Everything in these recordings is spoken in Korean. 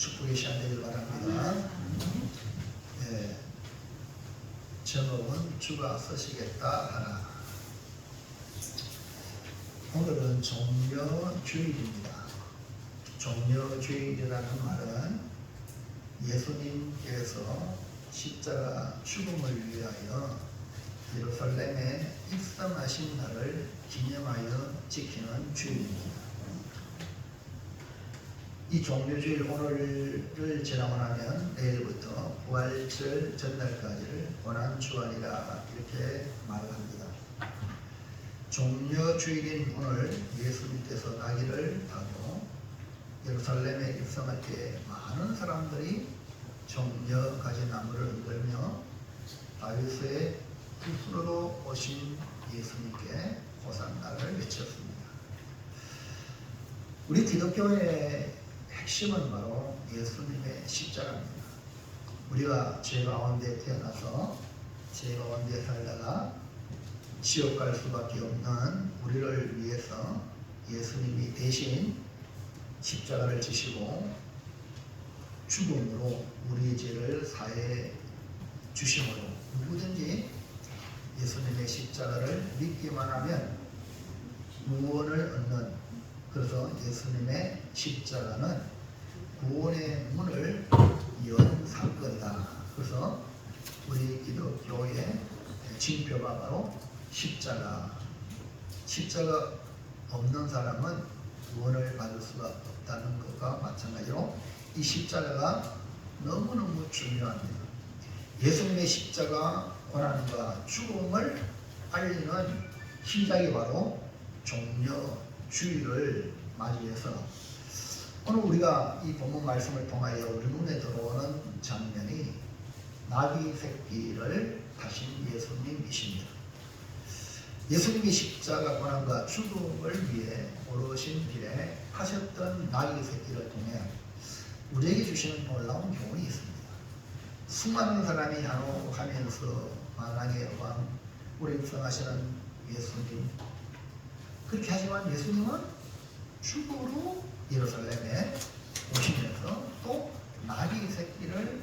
축복의 시간 되길 바랍니다. 예, 제목은 주가 쓰시겠다 하라. 오늘은 종려주일입니다. 종려주일이라는 말은 예수님께서 십자가 죽음을 위하여 예루살렘에 입성하신 날을 기념하여 지키는 주일입니다. 이 종려주일 오늘을 지나고 나면 내일부터 부활절 전날까지를 고난주안이라 이렇게 말합니다. 종려주일인 오늘 예수님께서 나귀를 타고 예루살렘에 입성할 때 많은 사람들이 종려가지 나무를 흔들며 다윗의 후손으로 오신 예수님께 호산나를 외쳤습니다. 우리 기독교의 핵심은 바로 예수님의 십자가입니다. 우리가 죄 가운데 태어나서 죄 가운데 살다가 지옥 갈 수밖에 없는 우리를 위해서 예수님이 대신 십자가를 지시고 죽음으로 우리의 죄를 사해 주심으로 누구든지 예수님의 십자가를 믿기만 하면 구원을 얻는, 그래서 예수님의 십자가는 구원의 문을 연 사건이다. 그래서 우리 기독교의 징표가 바로 십자가. 십자가 없는 사람은 구원을 받을 수가 없다는 것과 마찬가지로 이 십자가가 너무너무 중요합니다. 예수님의 십자가 고난과 죽음을 알리는 시작이 바로 종려주일을 맞이해서 오늘 우리가 이 본문 말씀을 통하여 우리 눈에 들어오는 장면이 나귀 새끼를 타신 예수님이십니다. 예수님이 십자가 고난과 죽음을 위해 오르신 길에 하셨던 나귀 새끼를 통해 우리에게 주시는 놀라운 교훈이 있습니다. 수많은 사람이 한옥하면서 만왕의 왕, 우리 입성하시는 예수님, 그렇게 하지만 예수님은 죽음으로 예루살렘에 오시면서 또 나귀 새끼를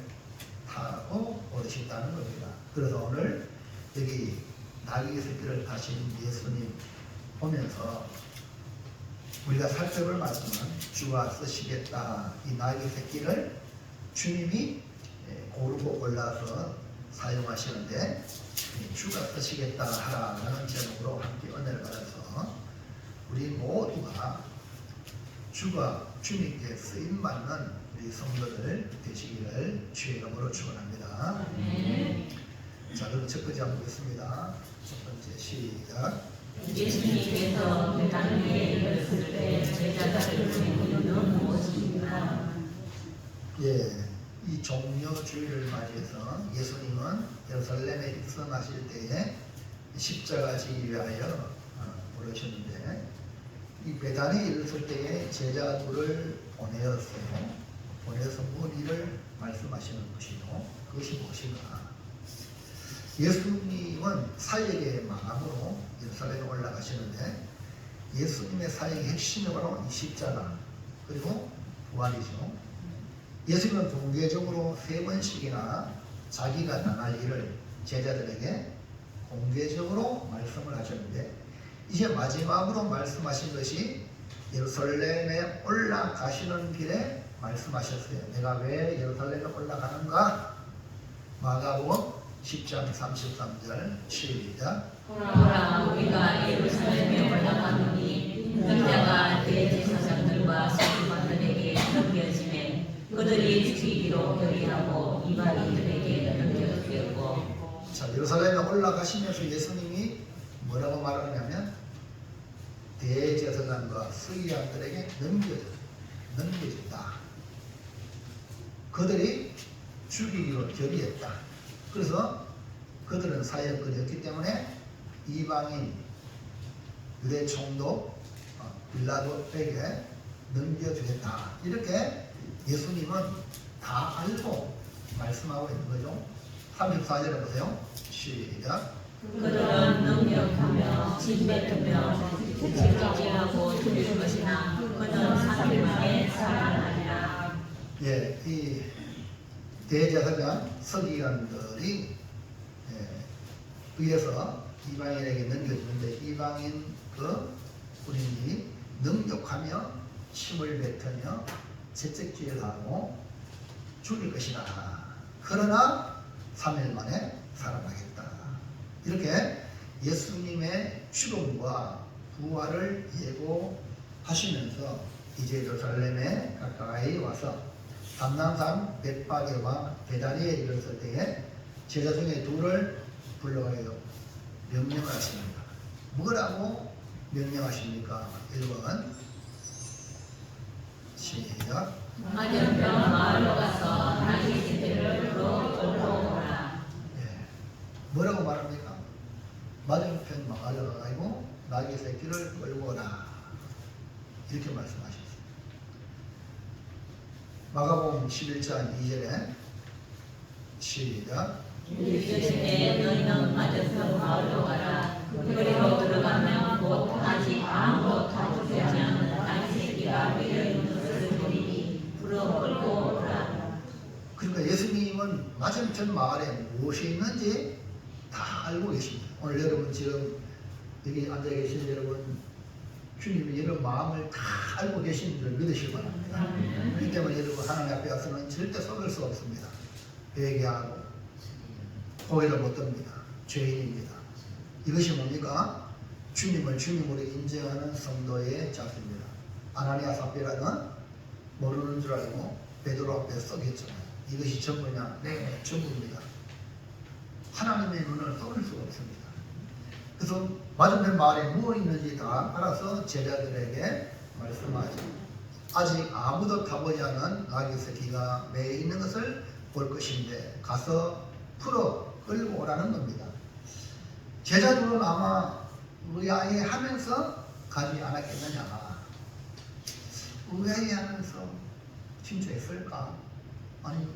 타고 오르신다는 겁니다. 그래서 오늘 여기 나귀 새끼를 타신 예수님 보면서 우리가 살펴볼 말씀은 주가 쓰시겠다. 이 나귀 새끼를 주님이 고르고 골라서 사용하시는데 주가 쓰시겠다 하라는 제목으로 함께 은혜를 받아서 우리 모두가 주가 주님께 쓰임받는 우리 성도들 되시기를 주의 이름으로 축원합니다. 자, 그럼 첫 번째 한번 보겠습니다. 첫 번째 시작. 예수님께서 베다니에 이르렀을 때 제자들을 부르는 무엇입니까? 예, 이 종려주일을 맞이해서 예수님은 예루살렘에 입성하실 때에 십자가 지기 위하여 오르셨는데 이 베다니에 이르렀을 때에 제자들을 보내서 무슨 일을 말씀하시는 것이요, 그것이 무엇인가? 예수님은 사역의 마감으로 예루살렘에 올라가시는데 예수님의 사역의 핵심이 바로 이 십자가 그리고 부활이죠. 예수님은 공개적으로 3번씩이나 자기가 당할 일을 제자들에게 공개적으로 말씀을 하셨는데 이제 마지막으로 말씀하신 것이 예루살렘에 올라가시는 길에 말씀하셨어요. 내가 왜 예루살렘에 올라가는가? 마가복음 10장 33절 시작. 보라, 우리가 예루살렘에 올라가노니 인자가 대제사장들과 서기관들에게 넘겨지매 그들이 죽이기로 결의하고 이방인들에게 넘겨주었고. 자, 예루살렘에 올라가시면서 예수님이 뭐라고 말하냐면 대제사장과 서기관들에게 넘겨졌다. 그들이 죽이기로 결의했다. 그래서 그들은 사역거리였기 때문에 이방인 유대 총독 빌라도에게 넘겨주겠다. 이렇게 예수님은 다 알고 말씀하고 있는 거죠. 34절에 보세요. 시작. 그들은 능력하며 진뱉으며 제지하고 죽일 것이나 그는 3일 만에 살아나리라. 이 대제사장 서기관들이 의해서 이방인에게 넘겨주는데 이방인 그 군인이 능욕하며 침을 뱉으며 채찍질을 하고 죽일 것이다. 그러나 3일 만에 살아나겠다. 이렇게 예수님의 죽음과 부활을 예고하시면서 이제 예루살렘에 가까이 와서 감람산 벳파게와 베다니에 이르렀을 때에 제자 중에 둘을 불러가요 명령을 하십니다. 뭐라고 명령하십니까? 1번 시작. 맞은편 마을로 가서 나귀 새끼를 끌고 오라. 뭐라고 말합니까? 맞은편 마을로 가가지고 나귀 새끼를 끌고 오라. 이렇게 말씀하셨습니다. 마가복음 11장 2절에 시작. 이르시되 너희는 맞은편 마을로 가라. 그리로 들어가면 곧 아직 아무도 타주지 않은 나귀 새끼가 밀려 있는 것을 보리니 불어 끌고 오라. 그러니까 예수님은 맞은편 마을에 무엇이 있는지 다 알고 계십니다. 오늘 여러분 지금 여기 앉아 계신 여러분 주님이 여러분 마음을 다 알고 계신 줄 믿으시기 바랍니다. 그렇기 때문에 여러분 하나님 앞에 가서는 절대 속을 수 없습니다. 회개하고 고해를 못 듭니다. 죄인입니다. 이것이 뭡니까? 주님을 주님으로 인정하는 성도의 자세입니다. 아나니아 삽비라는 모르는 줄 알고 베드로 앞에 썩였잖아요. 이것이 전부냐? 네, 전부입니다. 하나님의 눈을 떠올 수가 없습니다. 그래서 맞은편 마을에 무엇 있는지 다 알아서 제자들에게 말씀하죠. 아직 아무도 타보지 않은 나귀 새끼가 매여 있는 것을 볼 것인데 가서 풀어 끌고 오라는 겁니다. 제자들은 아마 의아해하면서 가지 않았겠느냐. 의아해하면서 진짜 했을까? 아니,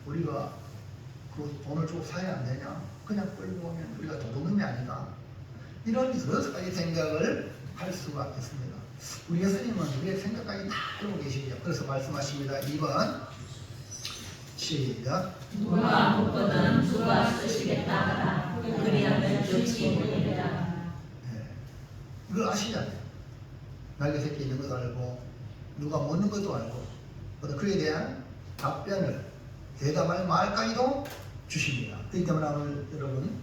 우리가 그 돈을 주고 사야 안 되냐? 그냥 끌고 오면 우리가 도둑놈이 아니다. 이런 여러 가지 생각을 할 수가 있습니다. 우리 예수님은 우리의 생각까지 다 알고 계시죠. 그래서 말씀하십니다. 2번 시작. 누가 묻거든 주가 쓰시겠다 하라. 그리하면 즉시 보이리라. 이걸 아시잖아요. 날개 새끼 있는 것도 알고 누가 묻는 것도 알고 그에 대한 답변을 대답할 말까지도 주십니다. 그렇기 때문에 오늘 여러분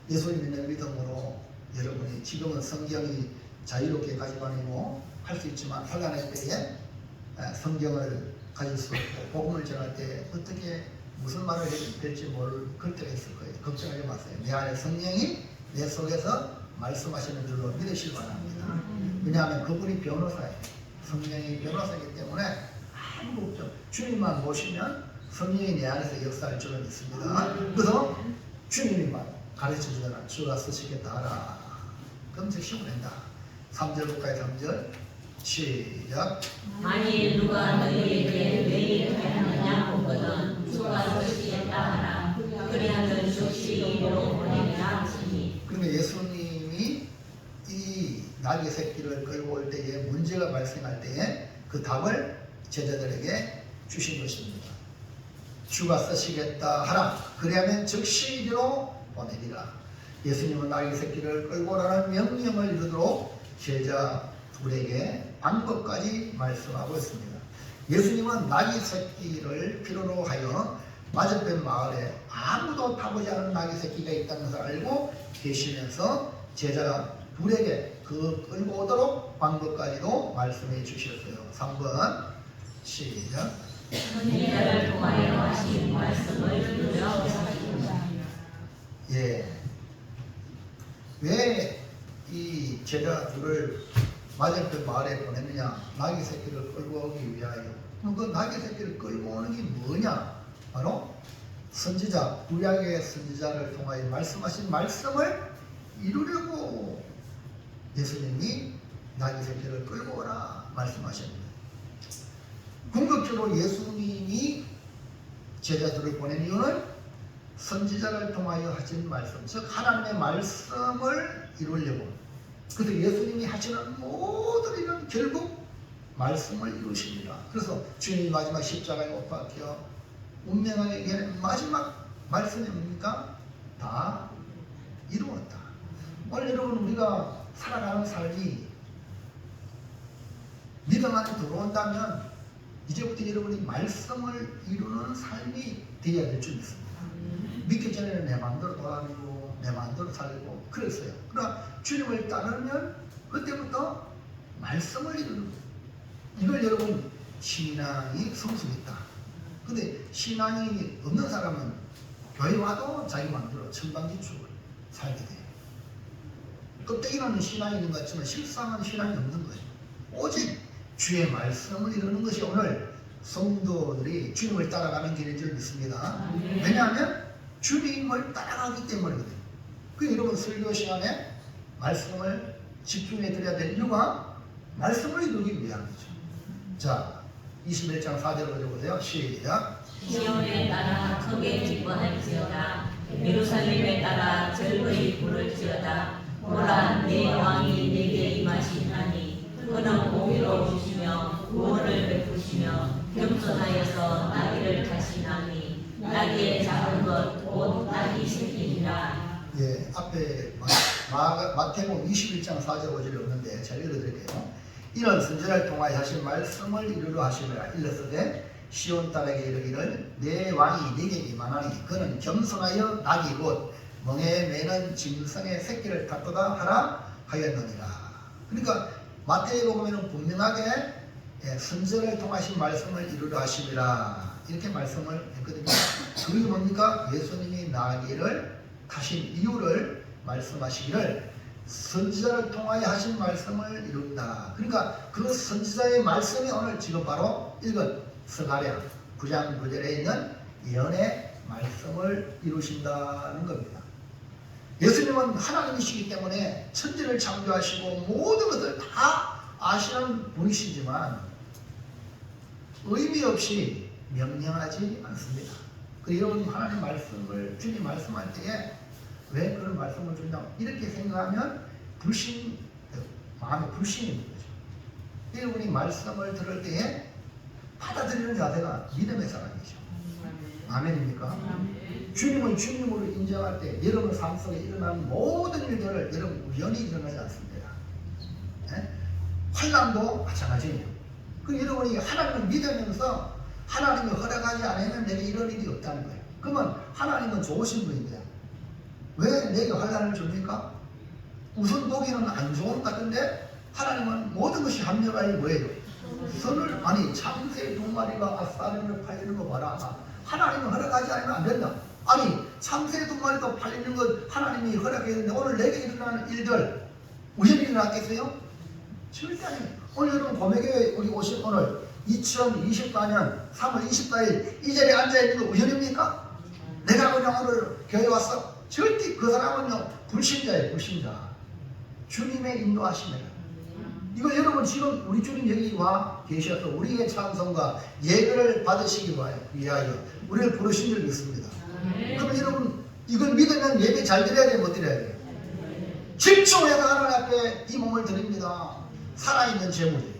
예수님 믿는 믿음으로 여러분이 지금은 성경이 자유롭게 가지고 다니고 할 수 있지만 환난의 때에 성경을 가질 수 없고 복음을 전할 때 어떻게 무슨 말을 해야 될지 모를 그럴 때가 있을 거예요. 걱정하지 마세요. 내 안에 성령이 내 속에서 말씀하시는 줄로 믿으시기 바랍니다. 왜냐하면 그분이 변호사예요. 성령이 변호사이기 때문에 아무 걱정. 주님만 모시면 성령이 내 안에서 역사할 줄은 있습니다. 그래서 주님만 가르쳐 주잖아. 주가 쓰시겠다 하라. 그럼 즉시 보낸다. 3절 국가의 3절 시작. 만일 누가 너희에게 왜 이렇게 하느냐 묻거든 주가 쓰시겠다 하라. 그리하면 즉시 이리로 보내리라 하시니. 그러니까 예수님이 이 나귀 새끼를 끌고 올 때에 문제가 발생할 때에 그 답을 제자들에게 주신 것입니다. 주가 쓰시겠다 하라. 그리하면 즉시 이리로 보내리라. 예수님은 나귀 새끼를 끌고 오라는 명령을 이루도록 제자 둘에게 방법까지 말씀하고 있습니다. 예수님은 나귀 새끼를 필요로 하여 맞은편 마을에 아무도 타보지 않은 나귀 새끼가 있다는 것을 알고 계시면서 제자 둘에게 그 끌고 오도록 방법까지도 말씀해 주셨어요. 3번 시작. 선지자를 통하여 하신 말씀을 누려보십니다. 왜 이 제자 둘을 맞은편 마을에 보냈느냐? 나귀 새끼를 끌고 오기 위하여. 그 나귀 새끼를 끌고 오는 게 뭐냐? 바로 선지자, 구약의 선지자를 통하여 말씀하신 말씀을 이루려고 예수님이 나귀 새끼를 끌고 오라 말씀하십니다. 궁극적으로 예수님이 제자들을 보낸 이유는 선지자를 통하여 하신 말씀, 즉 하나님의 말씀을 이루려고. 그래서 예수님이 하시는 모든 일은 결국 말씀을 이루십니다. 그래서 주님이 마지막 십자가에 못 박혀 운명하게 얘기하는 마지막 말씀이 뭡니까? 다 이루었다. 오늘 여러분 우리가 살아가는 삶이 믿음 안에 들어온다면 이제부터 여러분이 말씀을 이루는 삶이 되어야 될 줄 믿습니다. 믿기 전에는 내 마음대로 돌아다니고 내 마음대로 살고 그랬어요. 그러나 주님을 따르면 그때부터 말씀을 이루는 거예요. 이걸 여러분 신앙이 성숙했다. 근데 신앙이 없는 사람은 교회 와도 자기 마음대로 천방지축을 살게 돼요. 껍데기는 신앙이 있는 것 같지만 실상은 신앙이 없는 거예요. 오직 주의 말씀을 이루는 것이 오늘 성도들이 주님을 따라가는 길인 줄 믿습니다. 왜냐하면 주님을 따라가기 때문이거든요. 그래서 여러분 설교 시간에 말씀을 집중해 드려야 될 이유가 말씀을 이루기 위한 거죠. 자, 21장 4절을 가져보세요. 시작. 시온에 따라 크게 기뻐할지어다. 예루살렘에 따라 즐거이 부를지어다. 보라, 내 왕이 내게 임하시나니 그는 공의로우시며 구원을 베푸시며 겸손하여서 나귀를 타시나니 나귀의 작은 것 곧 나귀 새끼니라. 예, 앞에 마태복음 21장 4절 5절이 없는데 제가 읽어드릴게요. 이런 선지자를 통하여 하신 말씀을 이루려 하시니라. 일렀으되 시온 딸에게 이르기를 내 왕이 네게 임하나니 그는 겸손하여 나귀 곧 멍에 매는 짐승의 새끼를 탔도다 하라 하였느니라. 그러니까 마태복음에는 분명하게 선지자를 통하신 말씀을 이루려 하시니라 이렇게 말씀을 했거든요. 그게 뭡니까? 예수님이 나귀를 타신 이유를 말씀하시기를 선지자를 통하여 하신 말씀을 이룬다. 그러니까 그 선지자의 말씀이 오늘 지금 바로 읽은 스가랴 9장 9절에 있는 예언의 말씀을 이루신다는 겁니다. 예수님은 하나님이시기 때문에 천지를 창조하시고 모든 것을 다 아시는 분이시지만 의미 없이 명령하지 않습니다. 그리고 여러분 하나님 말씀을 주님 말씀할 때에 왜 그런 말씀을 준다? 이렇게 생각하면 마음에 불신이 있는 거죠. 여러분이 말씀을 들을 때에 받아들이는 자세가 믿음의 사람이죠. 아멘입니까? 주님을 주님으로 인정할 때 여러분 삶 속에 일어나는 모든 일들을 여러분 우연히 일어나지 않습니다. 환난도 마찬가지예요. 그 여러분이 하나님을 믿으면서 하나님이 허락하지 않으면 내게 이런 일이 없다는 거예요. 그러면 하나님은 좋으신 분입니다. 왜 내게 환난을 줍니까? 우선 보기는 안 좋은 것 같은데 하나님은 모든 것이 합력하여 뭐예요? 선을 아니 참새 2마리가 아싸리를 팔리는 거 봐라. 하나님은 허락하지 않으면 안 된다. 아니 참새 2마리가 팔리는 것 하나님이 허락했는데 오늘 내게 일어나는 일들 우연히 일어났겠어요? 절대 아니에요. 오늘 여러분 고매교회 우리 오신 오늘 2024년 3월 24일 이 자리에 앉아있는 거 우연입니까? 내가 그냥 오늘 교회 왔어? 절대 그 사람은요 불신자예요. 불신자. 주님의 인도하심이라. 이거 여러분 지금 우리 주님 여기 와 계셔서 우리의 찬송과 예배를 받으시기 위하여 우리를 부르신 줄 믿습니다. 그럼 여러분 이걸 믿으면 예배 잘 드려야 돼요? 못 드려야 돼요? 집중해서 하나님 앞에 이 몸을 드립니다. 살아있는 제물이에요.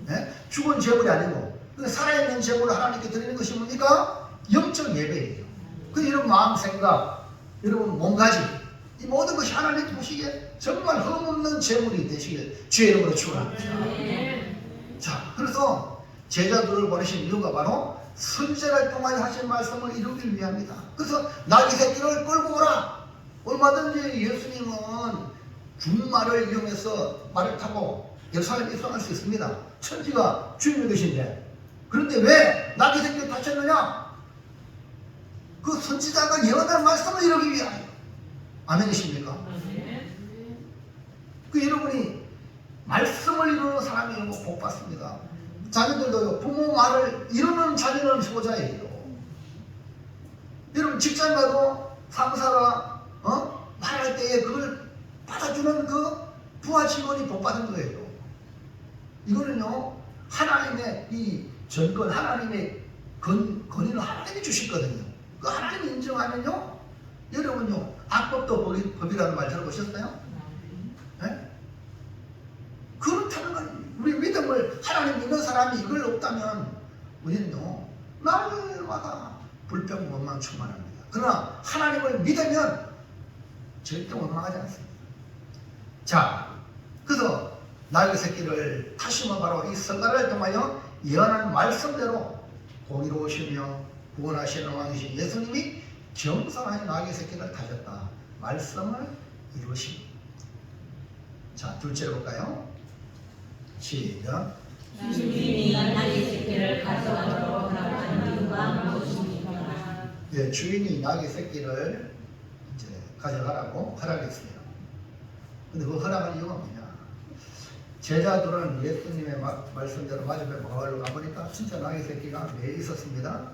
네? 죽은 제물이 아니고 살아있는 제물을 하나님께 드리는 것이 뭡니까? 영적 예배예요. 그래서 여러분 마음 생각 여러분 몸가짐 이 모든 것이 하나님 보시기에 정말 흠없는 제물이 되시길 주의 이름으로 축원합니다. 자, 그래서 제자들을 보내신 이유가 바로 선지자를 통하여 하신 말씀을 이루기 위함이다. 그래서 나귀 새끼를 끌고 오라. 얼마든지 예수님은 준말을 이용해서 말을 타고 예루살렘에 입성할 수 있습니다. 천지가 주님이 계신데 그런데 왜 나귀 새끼를 타셨느냐? 그 선지자가 예언한 말씀을 이루기 위하여. 아멘이십니까? 그 여러분이 말씀을 이루는 사람이 복 받습니다. 자녀들도요 부모 말을 이루는 자녀는 효자예요. 여러분 직장 가도 상사가 말할 때에 그걸 받아주는 그 부하 직원이 복 받은 거예요. 이거는요 하나님의 이 전권 하나님의 권위는 하나님이 주시거든요. 그 하나님이 인정하면요 여러분요 악법도 법이라는 말 들어보셨어요? 네? 그렇다는 건 우리 믿음을 하나님 믿는 사람이 이걸 없다면 우리는요 날마다 불평 원망 충만합니다. 그러나 하나님을 믿으면 절대 원망하지 않습니다. 자, 그래서 나귀 새끼를 타시면 바로 이 설가를 통하여 예언한 말씀대로 공의로우시며 구원하시는 왕이신 예수님이 겸손하게 나귀 새끼를 타셨다. 말씀을 이루십니다. 자, 둘째로 볼까요? 시작. 주인이 나귀 새끼를 가져가도록 하라는 이유가 무엇입니까? 예, 주인이 나귀 새끼를 이제 가져가라고 허락했어요. 근데 그 허락한 이유가 뭐냐? 제자들은 예수님의 말씀대로 마지막에 마을로 가보니까 진짜 나귀 새끼가 매 있었습니다.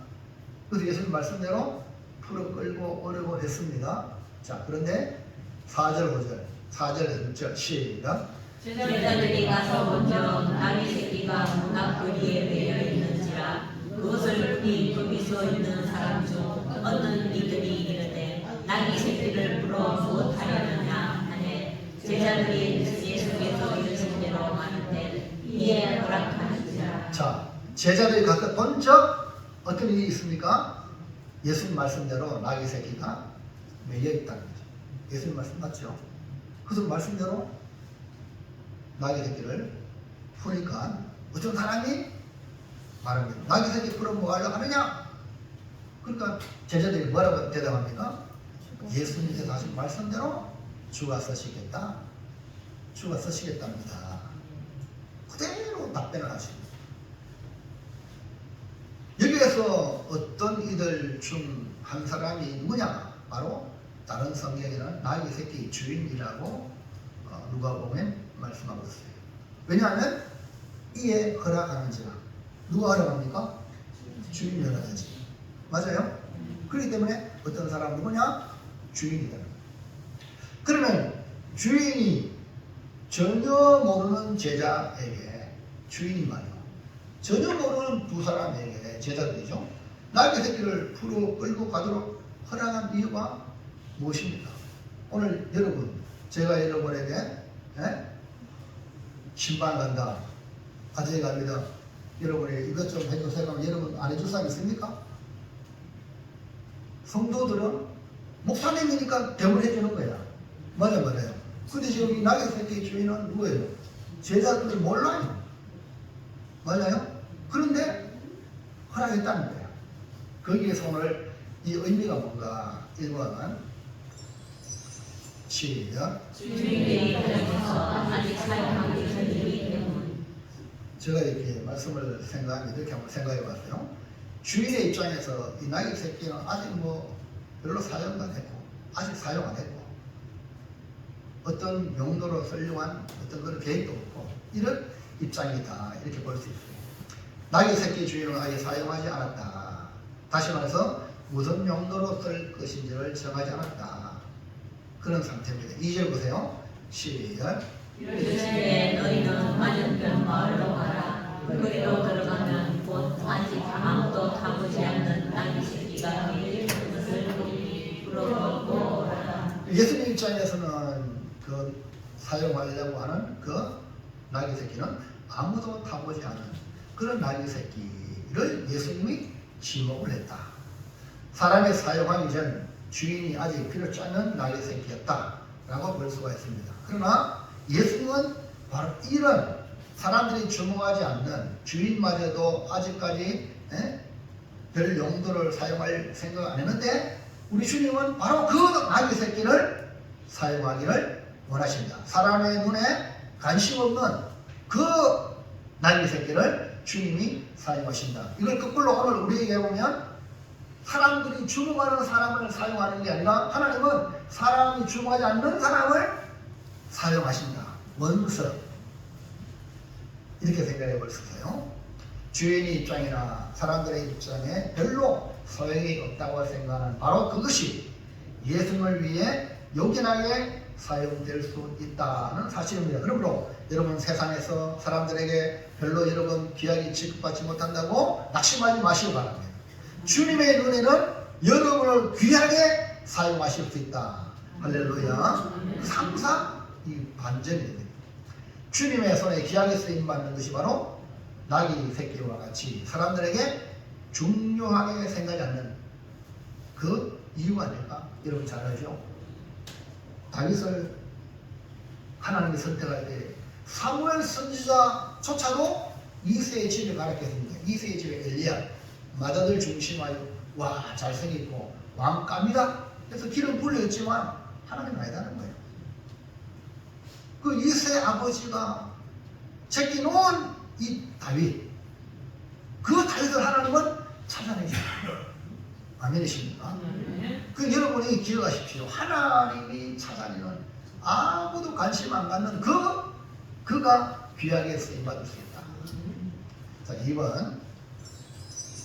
그래서 예수님 말씀대로 풀어 끌고 오려고 했습니다. 자, 그런데 4절, 5절, 4절에서 6절 시작. 제자들이 가서 먼저 나귀 새끼가 문 앞거리에 매여 있는지라 그것을 보니 거기 서 있는 사람 중 어떤 이들이 이르되 나귀 새끼를 풀어 무엇하려느냐 하네. 제자들이 예수께서 이르신 대로 하는데 이에 허락하시니라. 자, 제자들이 가서 번쩍 어떤 일이 있습니까? 예수님 말씀대로 나귀 새끼가 매여 있다는 거죠. 예수님 말씀 맞죠? 그래서 말씀대로 나귀 새끼를 푸니까 어떤 사람이 말합니다. 나귀 새끼 풀어 뭐 하려고 하느냐? 그러니까 제자들이 뭐라고 대답합니까? 예수님께서 하신 말씀대로 주가 쓰시겠다. 주가 쓰시겠답니다. 그대로 답변을 하십니다. 여기에서 어떤 이들 중 한 사람이 누구냐? 바로 다른 성경에는 나귀 새끼 주인이라고 누가복음에 말씀하고 있어요. 왜냐하면 이에 허락하는지라. 누가 허락합니까? 주인이 허락하지. 맞아요? 그렇기 때문에 어떤 사람 누구냐? 주인이다. 그러면 주인이 전혀 모르는 제자에게 주인이 말이요. 전혀 모르는 두 사람에게 제자들이죠. 나귀 새끼를 풀어 끌고 가도록 허락한 이유가 무엇입니까? 오늘 여러분, 제가 여러분에게 신방 간다, 가정에 갑니다. 여러분이 이것 좀 해주세요 하면 여러분 안 해줄 사람 있습니까? 성도들은 목사님이니까 대우를 해주는 거야. 맞아요. 근데 지금 이 나귀 새끼 주인은 누구예요? 제자들을 몰라요. 맞아요? 그런데 허락했다는 거야. 거기에서 오늘 이 의미가 뭔가 읽어보면 시작. 주인들이 가정에서 아직 사용하기 전이기 때문에 제가 이렇게 말씀을 이렇게 한번 생각해 봤어요. 주인의 입장에서 이 나귀 새끼는 아직 뭐 별로 사용 안 했고, 아직 사용 안 했고, 어떤 용도로 쓰려고 한 어떤 그런 계획도 없고, 이런 입장이다. 이렇게 볼 수 있어요. 나귀 새끼 주인은 아직 사용하지 않았다. 다시 말해서 무슨 용도로 쓸 것인지를 정하지 않았다. 그런 상태입니다. 2절 보세요. 시작. 이르시되 너희는 맞은편 마을로 가라. 거기로 들어가면 곧 아직 아무도 타보지 않는 나귀 새끼가 매일 것을 보니 부러워 오라. 예수님 입장에서는 그 사용하려고 하는 그 나귀 새끼는 아무도 타보지 않은 그런 나귀 새끼를 예수님이 지목을 했다. 사람이 사용하기 전 주인이 아직 필요치 않는 나귀 새끼였다라고 볼 수가 있습니다. 그러나 예수님은 바로 이런 사람들이 주목하지 않는 주인마저도 아직까지 별 용도를 사용할 생각 안 했는데 우리 주님은 바로 그 나귀 새끼를 사용하기를 원하십니다. 사람의 눈에 관심 없는 그 나귀 새끼를 주님이 사용하신다. 이걸 거꾸로 오늘 우리에게 보면 사람들이 주목하는 사람을 사용하는 게 아니라 하나님은 사람이 주목하지 않는 사람을 사용하신다. 원서 이렇게 생각해 볼 수 있어요. 주인의 입장이나 사람들의 입장에 별로 소용이 없다고 생각하는 바로 그것이 예수님을 위해 요긴하게 사용될 수 있다는 사실입니다. 그러므로 여러분 세상에서 사람들에게 별로 여러분 귀하게 취급받지 못한다고 낙심하지 마시기 바랍니다. 주님의 눈에는 여러분을 귀하게 사용하실 수 있다. 할렐루야. 항상 이 반전이 됩니다. 주님의 손에 귀하게 쓰임받는 것이 바로 나귀 새끼와 같이 사람들에게 중요하게 생각하지 않는 그 이유가 아닐까? 여러분 잘 알죠? 다윗을 하나님이 선택할 때 사무엘 선지자조차도 이새의 집에 가르쳤습니다. 이새의 집에 엘리야 맏아들 중심하여 와 잘생겼고 왕감이다. 그래서 기름 불렸지만 하나님 아니다는 거예요. 그 이새 아버지가 제끼놓은 이 다윗, 그 다윗을 하나님은 찾아내십니다. 아멘이십니까? 그 여러분이 기억하십시오. 하나님이 찾아내는 아무도 관심 안 갖는 그가 귀하게 쓰임받을 수 있다. 자, 2번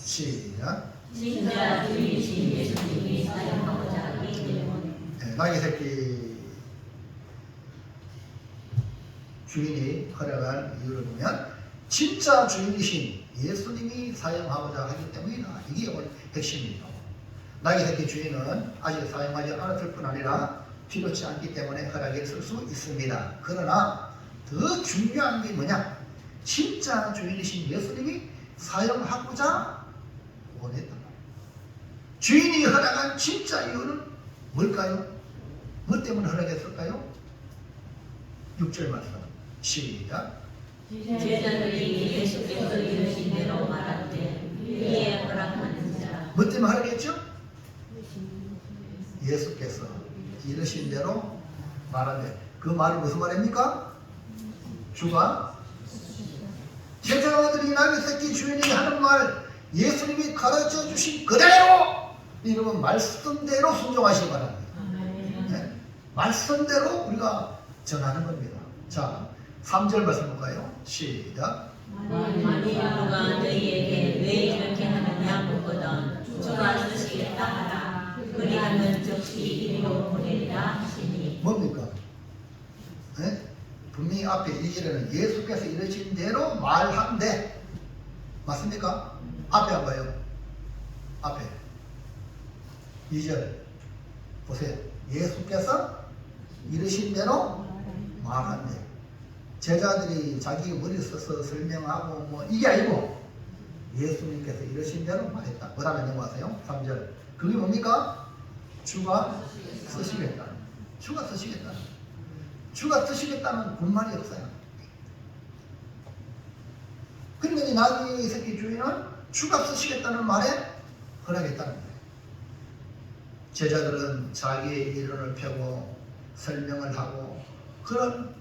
시작. 진짜 주이신 예수님이 사용하고자 하기 때문에 나귀 새끼 주인이 허락한 이유를 보면 진짜 주인이신 예수님이 사용하고자 하기 때문이다. 이게 오늘 핵심이에요. 나귀 새끼 주인은 아직 사용하지 않았을 뿐 아니라 필요치 않기 때문에 허락했을 수 있습니다. 그러나 더 중요한 게 뭐냐? 진짜 주인이신 예수님이 사용하고자 원했다. 주인이 허락한 진짜 이유는 뭘까요? 뭐 때문에 허락했을까요? 6절 말씀 시작. 제자들이 예수께서 이르신 대로 말하되 위에 허락하는 자 뭐 때문에 허락했죠? 예수께서 이르신 대로 말하되 그 말은 무슨 말입니까? 주가 제자들이 나귀 새끼 주인이 하는 말 예수님이 가르쳐 주신 그대로 이러면 말씀대로 순종하시기 바랍니다. 네? 말씀대로 우리가 전하는 겁니다. 자, 3절 말씀 볼까요? 시작. 만일 누가 너희에게 왜 이렇게 하느냐 묻거든 주가 쓰시겠다 하라. 그리하면 즉시 이리로 보내리라 하시니 뭡니까? 네? 분명히 앞에 2절에는 예수께서 이르신 대로 말한대. 맞습니까? 앞에 안 봐요. 앞에 2절 보세요. 예수께서 이르신 대로 말한대. 제자들이 자기 머리 써서 설명하고 뭐 이게 아니고 예수님께서 이르신 대로 말했다. 그 다음에 넘어가세요. 3절 그게 뭡니까? 주가 쓰시겠다. 주가 쓰시겠다. 주가 쓰시겠다는 군말이 없어요. 그러니까 이 나귀 새끼 주인은 주가 쓰시겠다는 말에 허락했다는 거예요. 제자들은 자기의 이론을 펴고 설명을 하고 그런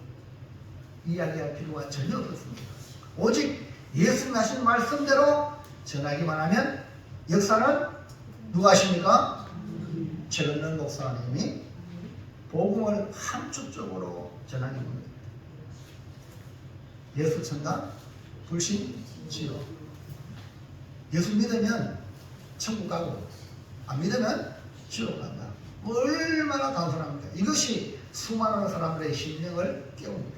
이야기할 필요가 전혀 없었습니다. 오직 예수님 하신 말씀대로 전하기만 하면 역사는 누가 하십니까? 최근원 목사님이 복음을 함축적으로 전하는 겁니다. 예수 천당, 불신, 지옥. 예수 믿으면 천국 가고 안 믿으면 지옥 간다. 얼마나 단순합니까? 이것이 수많은 사람들의 심령을 깨웁니다.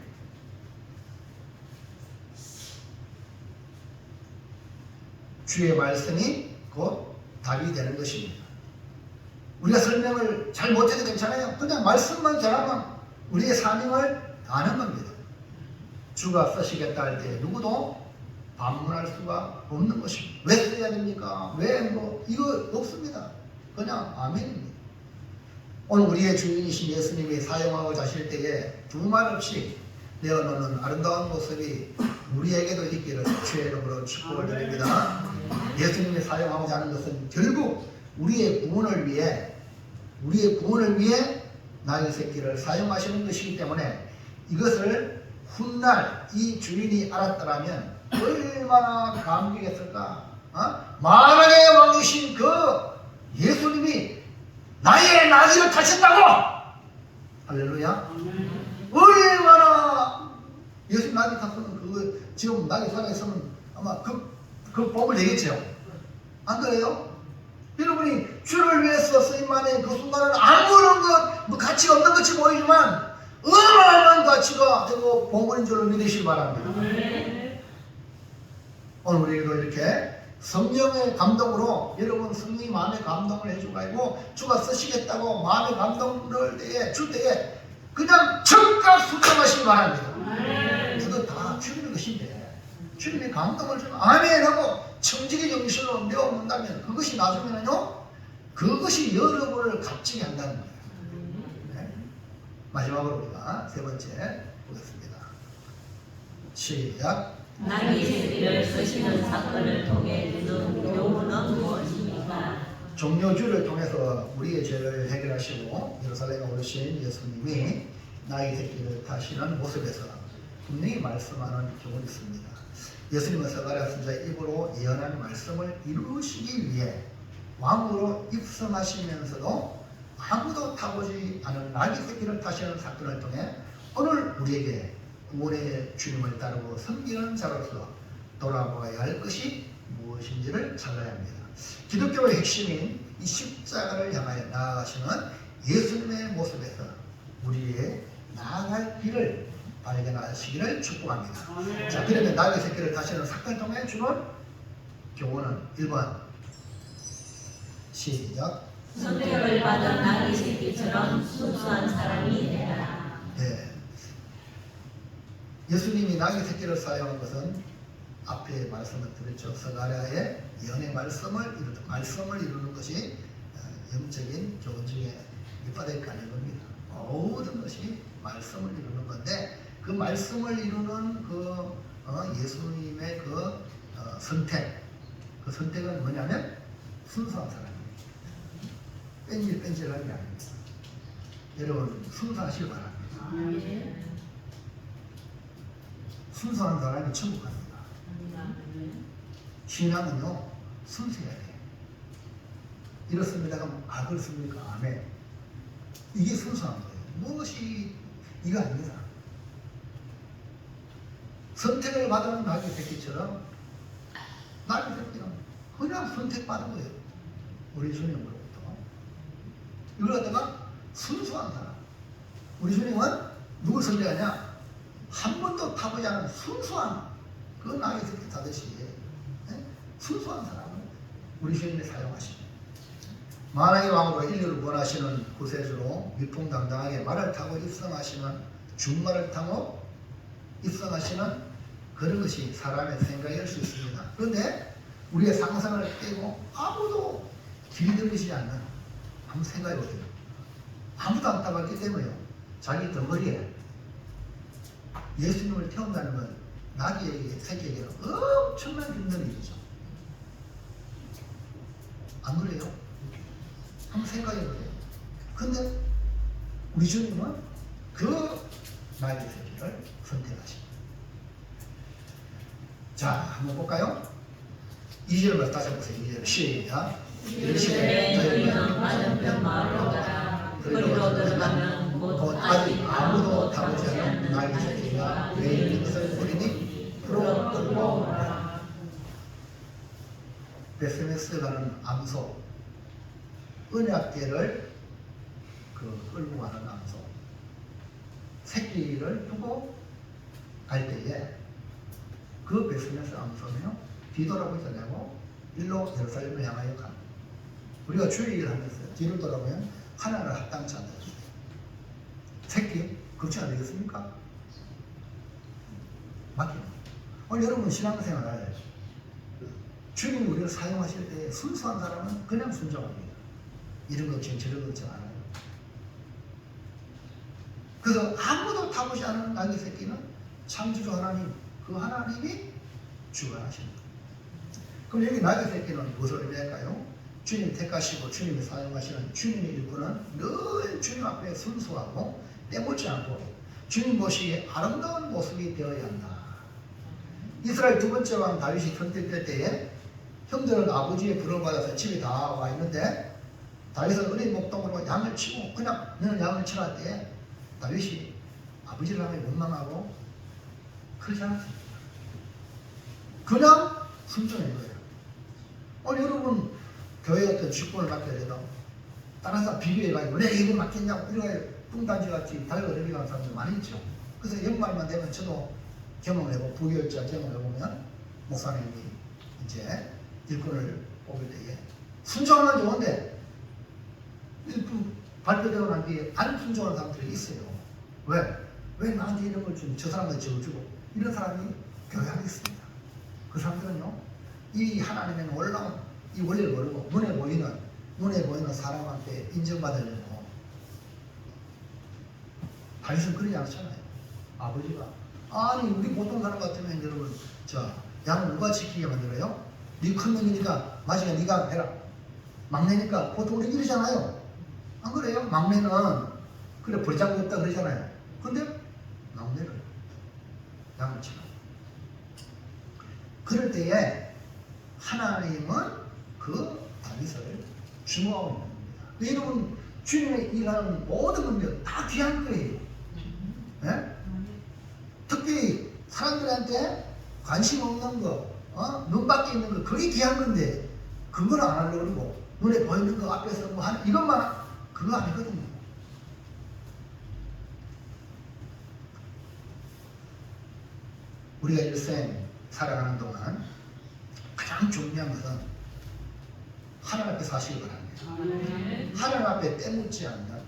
주의 말씀이 곧 답이 되는 것입니다. 우리가 설명을 잘 못해도 괜찮아요. 그냥 말씀만 전하면 우리의 사명을 아는 겁니다. 주가 쓰시겠다 할 때 누구도 반문할 수가 없는 것입니다. 왜 써야 됩니까? 왜 뭐 이거 없습니다. 그냥 아멘입니다. 오늘 우리의 주인이신 예수님이 사용하고자 하실 때에 두말 없이 내어놓는 아름다운 모습이 우리에게도 있기를 주의 이름으로 축복을 드립니다. 예수님이 사용하고자 하는 것은 결국 우리의 구원을 위해 나귀 새끼를 사용하시는 것이기 때문에 이것을 훗날 이 주인이 알았더라면 얼마나 감격했을까. 만왕의 왕이신 그 예수님이 나의 나귀를 타신다고. 할렐루야. 얼마나 예수님 나귀 탔으면 그거 지금 나귀 살아있으면 아마 그 복을 내겠죠. 안 그래요? 여러분이 주를 위해서 쓰임만의 그 순간은 아무런 뭐 가치가 없는 것이 보이지만 어마어마한 가치가 되고 복물인 줄로 믿으시기 바랍니다. 오늘 우리도 이렇게 성령의 감동으로 여러분 성령이 마음의 감동을 해주고 있고 주가 쓰시겠다고 마음의 감동을 줄 때에 그냥 즉각 순종하시기 바랍니다. 그거 다 주는 것인데 주님이 감동을 주면 아멘 하고 청지기 정신으로 내어놓는다면 그것이 나중에는요, 그것이 여러분을 값지게 한다는 거예요. 네. 마지막으로 우리가 세 번째 보겠습니다. 시작. 나귀 새끼를 쓰시는 사건을 통해 주는 교훈은 무엇입니까? 종려주를 통해서 우리의 죄를 해결하시고 예루살렘에 오르신 예수님이 나귀 새끼를 타시는 모습에서 분명히 말씀하는 교훈이 있습니다. 예수님은 스가랴 선지자의 입으로 예언한 말씀을 이루시기 위해 왕으로 입성하시면서도 아무도 타보지 않은 나귀 새끼를 타시는 사건을 통해 오늘 우리에게 구원의 주님을 따르고 섬기는 자로서 돌아보아야 할 것이 무엇인지를 찾아야 합니다. 기독교의 핵심인 이 십자가를 향하여 나아가시는 예수님의 모습에서 우리의 나아갈 길을 발견하시기를 축복합니다. 자, 그러면 나귀 새끼를 타시는 사건을 통해 주는 교훈은 1번 시작. 선택을 받은 나귀 새끼처럼 순수한 사람이 되라. 네. 예수님이 나귀 새끼를 사용한 것은 앞에 말씀을 드렸죠. 스가랴의 예언의 말씀을 이루는 것이 영적인 교훈 중에 밑바닥이 깔린 겁니다. 모든 것이 말씀을 이루는 건데 그 말씀을 이루는 예수님의 선택, 그 선택은 뭐냐면 순수한 사람입니다. 뺀질뺀질한 게 아닙니다. 여러분 순수하시길 바랍니다. 순수한 사람이 천국 갑니다. 신앙은요 순수해야 돼요. 이렇습니다. 그럼 그렇습니까? 아멘. 이게 순수한 거예요. 무엇이 이거 아닙니다. 선택을 받은 나귀 새끼처럼 나귀 새끼는 그냥 선택받은 거예요. 우리 주님으로부터. 이걸 갖다가 순수한 사람. 우리 주님은 누굴 선택하냐? 한 번도 타보지 않은 순수한 그 나귀 새끼 타듯이 순수한 사람을 우리 주님이 사용하십니다. 만왕의 왕으로 인류를 구원하시는 구세주로 위풍당당하게 말을 타고 입성하시는 준말을 타고 입성하시는 그런 것이 사람의 생각일 수 있습니다. 그런데 우리의 상상을 깨고 아무도 길들이지 않는 한번 생각해 보세요. 아무도 안 타봤기 때문에요. 자기 덩어리에 예수님을 태운다는 건 나귀에게 새끼에게는 엄청난 힘든 일이죠. 안 그래요? 한번 생각해 보세요. 근데 우리 주님은 그 나귀 새끼를 선택하십니다. 자, 한번 볼까요? 2절을 다시 보세요. 2절 시작. 이르시되 너희는 맞은편 마을로 가라. 그리로 들어가면 곧 아직 아무도 타보지 않은 나귀 새끼가 왜 있는 것을 보리니 그로 끌고 오라. 베스메스 가는 암소, 은약계를 끌고 가는 암소, 새끼를 두고 갈 때에 그 베스메스 암소는요 뒤돌아보지 않고 일로 예루살렘을 향하여 갑니다. 우리가 주의를 하면서 뒤를 돌아보면 하나를 합당치 않다. 새끼 그렇지 않겠습니까? 맞죠? 오늘 여러분 신앙생활 주님이 우리를 사용하실 때 순수한 사람은 그냥 순종합니다. 이런 거 없이 저런 거 없지 않아요. 그래서 아무도 타보지 않은 나귀 새끼는 창조주 하나님, 그 하나님이 주관하십니다. 그럼 여기 나귀 새끼는 무엇을 의미할까요? 주님 택하시고 주님이 사용하시는 주님의 일꾼은 늘 주님 앞에 순수하고 빼먹지 않고 주님 보시기에 아름다운 모습이 되어야 한다. 이스라엘 두 번째 왕 다윗이 선택될 때에 형들은 아버지의 불을 받아서 집에 다 와 있는데 다윗은 어린 목동으로 양을 치고 그냥 너는 양을 치라 때 다윗이 아버지를 하며 원망하고 그러지 않았습니다. 그냥 순종한 거예요. 오늘 여러분 교회 어떤 직분을 맡게 되도 다른 사람 비교해가지고 왜 이걸 맡겠냐고 이렇게 뚱딴지같이 달거리게 하는 사람들 많이 있죠. 그래서 연말만 되면 저도 경험해보고 부교육자 경험해보면 목사님이 이제 일꾼을 뽑을 때에 순종하면 좋은데 발표되고 난 뒤에 안 순종하는 사람들이 있어요. 왜 나한테 이런 걸 주고 저 사람한테 저걸 주고 이런 사람이 교회 안에 있습니다. 그 사람들은요, 이 하나님의 놀라운 이 원리를 모르고 눈에 보이는 사람한테 인정받으려고. 다윗은 그러지 않았잖아요. 아버지가 아니 우리 보통 사람 같으면 여러분 자 양을 누가 지키게 만들어요? 네 큰 놈이니까 마지막 네가 해라. 막내니까 보통 우리 이러잖아요. 안 그래요? 막내는 그래 버리장도 없다 그러잖아요. 근데 막내를 양을 지켜. 그럴 때에 하나님은 그 다윗을 주목하고 있는 겁니다. 여러분 주님의 일하는 모든 분들 다 귀한 거예요. 네? 특히 사람들한테 관심 없는 거, 눈 밖에 있는 거, 그게 귀한 건데 그걸 안 하려고 그러고 눈에 보이는 거 앞에서 뭐 하는 이것만 그거 아니거든요. 우리가 일생 살아가는 동안 가장 중요한 것은 하나님 앞에 사시기 바랍니다. 하나님 앞에 때묻지 않는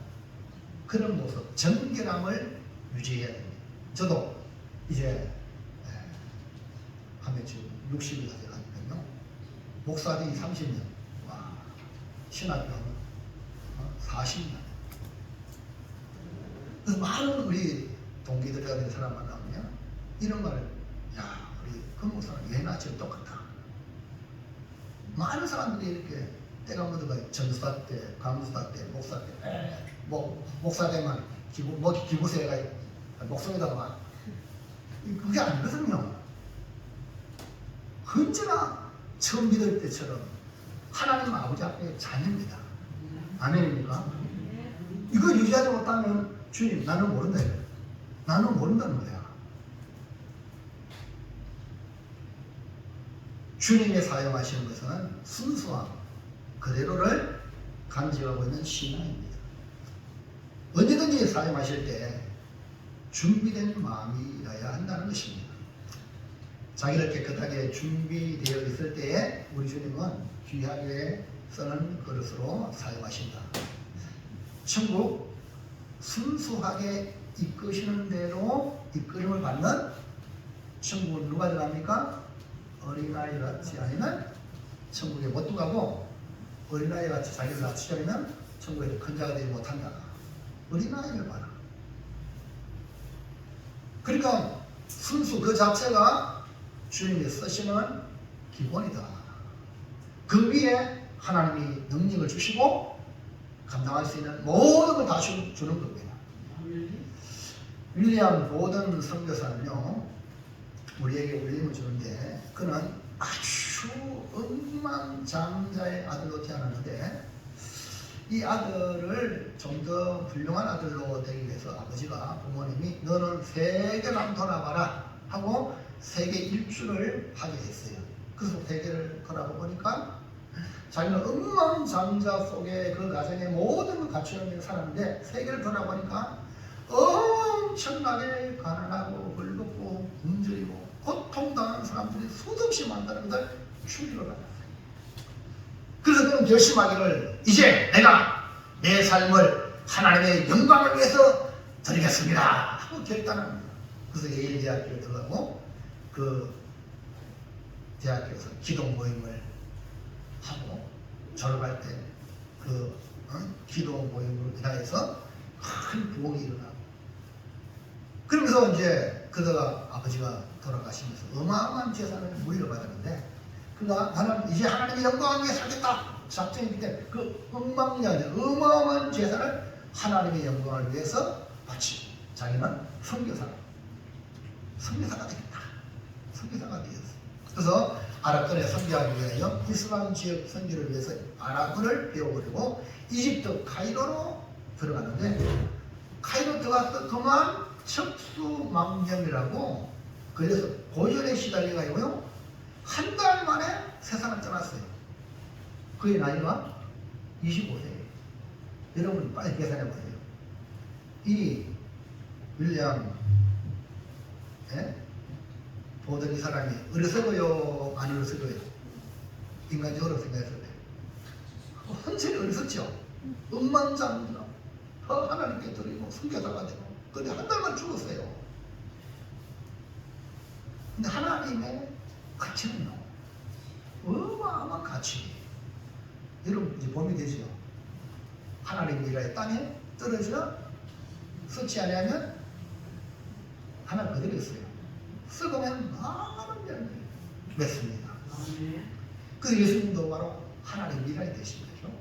그런 모습, 정결함을 유지해야 됩니다. 저도 이제 하면 지금 60이 다 돼가니까요. 목사들이 30년, 와, 신학교 하면 40년. 그래서 많은 우리 동기들과 된 사람 만나면 이런 말을, 야, 우리 그 목사는 얘나 지금 똑같다. 많은 사람들이 이렇게 때가 묻어가 전사 때, 강사 때, 목사 때, 목사 때만 기부세가 목소리다가 막 그게 아니거든요. 언제나 처음 믿을 때처럼 하나님 아버지 앞에 자녀입니다. 아멘입니까? 이거 유지하지 못하면 주님 나는 모른다. 나는 모른다는 거야. 주님이 사용하시는 것은 순수함 그대로를 간직하고 있는 신앙입니다. 언제든지 사용하실 때 준비된 마음이어야 한다는 것입니다. 자기를 깨끗하게 준비되어 있을 때에 우리 주님은 귀하게 쓰는 그릇으로 사용하신다. 천국 순수하게 이끄시는 대로 이끌림을 받는 천국은 누가 들어갑니까? 어린아이 같지 아니면 천국에 못 들어가고 어린아이 같이 자기를 낮추려면 천국에 큰 자가 되지 못한다. 어린아이를 봐라. 그러니까 순수 그 자체가 주님이 쓰시는 기본이다. 그 위에 하나님이 능력을 주시고 감당할 수 있는 모든 걸 다 주는 겁니다. 윌리엄 보던 선교사는요, 우리에게 울림을 주는데 그는 아주 억만장자의 아들로 태어났는데 이 아들을 좀 더 훌륭한 아들로 되기 위해서 아버지가 부모님이 너는 세계를 한번 돌아봐라 하고 세계 일주를 하게 했어요. 그래서 세계를 돌아보니까 자기는 억만장자 속에 그 가정의 모든 걸 갖추는 살았는데 세계를 돌아보니까 엄청나게 가난하고 헐겁고 굶주리고 고통당하는 사람들이 수도 없이 많다는 걸 추리를 받았어요. 그래서 그는 결심하기를 이제 내가 내 삶을 하나님의 영광을 위해서 드리겠습니다 하고 결단합니다. 그래서 예일 대학교에 들어가고 그 대학교에서 기도 모임을 하고 졸업할 때 그 기도 모임으로 인하여서 큰 부흥이 일어나고 그러면서 이제 그러다가 아버지가 돌아가시면서 어마어마한 재산을 물려받았는데 그가 나는 이제 하나님의 영광을 위해 살겠다 작정했기 때문에 그 엉망이냐 어마어마한 재산을 하나님의 영광을 위해서 바치고 자기는 선교사가 되겠다. 선교사가 되었어요. 그래서 아랍권에 선교하기 위하여 이슬람 지역 선교를 위해서 아랍어를 배워버리고 이집트 카이로로 들어갔는데 카이로 들어가서 그만 척수망령이라고 걸려서 고열에 시달려가지고요 한 달 만에 세상을 떠났어요. 그의 나이가 25세예요. 여러분 빨리 계산해 보세요. 이 윌리엄 보던 이 사람이 어리석어요? 안 어리석어요? 인간적으로 생각했을 때 완전히 어리석죠. 억만장자 하나님께 드리고 선교사가 되고 근데 한 달만 죽었어요. 근데 하나님의 가치는요, 어마어마한 가치. 여러분 이제 보면 되죠. 하나님 미라의 땅에 떨어져 썩지 아니하면 하나 그대로 있어요. 썩으면 많은 열매 맺습니다. 그 예수님도 바로 하나님 미라에 되신 거죠.